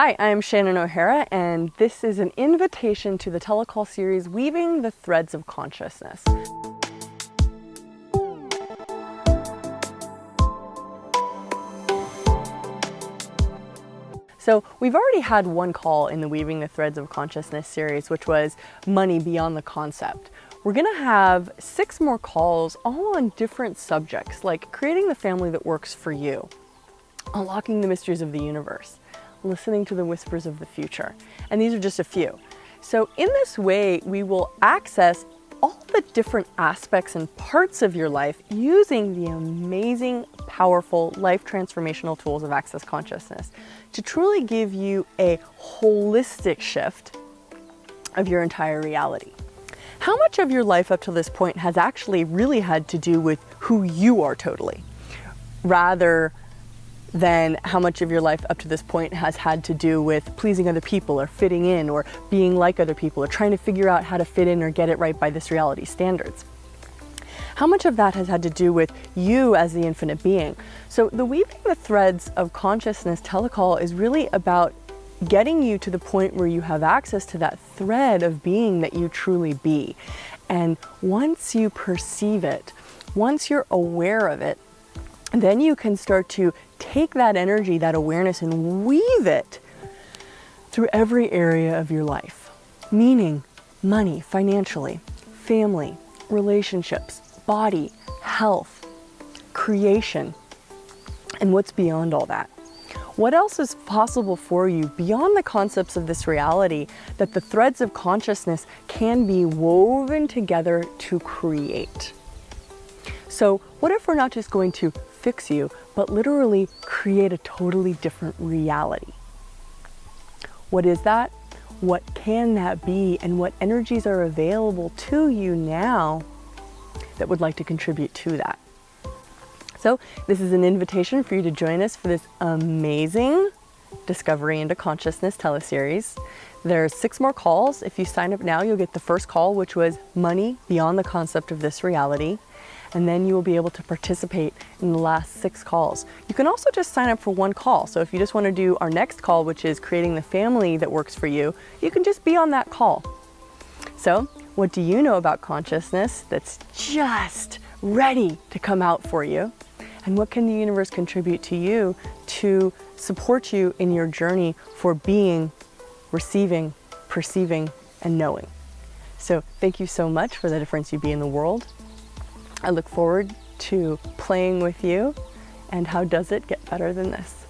Hi, I'm Shannon O'Hara, and this is an invitation to the telecall series, Weaving the Threads of Consciousness. So we've already had one call in the Weaving the Threads of Consciousness series, which was Money Beyond the Concept. We're going to have 6 more calls, all on different subjects, like creating the family that works for you, unlocking the mysteries of the universe, listening to the whispers of the future. And these are just a few. So in this way, we will access all the different aspects and parts of your life using the amazing, powerful, life transformational tools of Access Consciousness to truly give you a holistic shift of your entire reality. How much of your life up to this point has actually really had to do with who you are totally, rather than how much of your life up to this point has had to do with pleasing other people or fitting in or being like other people or trying to figure out how to fit in or get it right by this reality standards? How much of that has had to do with you as the infinite being? So the Weaving the Threads of Consciousness telecall is really about getting you to the point where you have access to that thread of being that you truly be. And once you perceive it, once you're aware of it, then you can start to take that energy, that awareness, and weave it through every area of your life. Meaning money, financially, family, relationships, body, health, creation, and what's beyond all that. What else is possible for you beyond the concepts of this reality that the threads of consciousness can be woven together to create? So what if we're not just going to fix you, but literally create a totally different reality? What is that? What can that be? And what energies are available to you now that would like to contribute to that? So this is an invitation for you to join us for this amazing Discovery into Consciousness teleseries. There's 6 more calls. If you sign up now, you'll get the first call, which was Money Beyond the Concept of This Reality. And then you will be able to participate in the last 6 calls. You can also just sign up for one call. So if you just want to do our next call, which is creating the family that works for you, you can just be on that call. So what do you know about consciousness that's just ready to come out for you? And what can the universe contribute to you to support you in your journey for being, receiving, perceiving, and knowing? So thank you so much for the difference you be in the world. I look forward to playing with you, and how does it get better than this?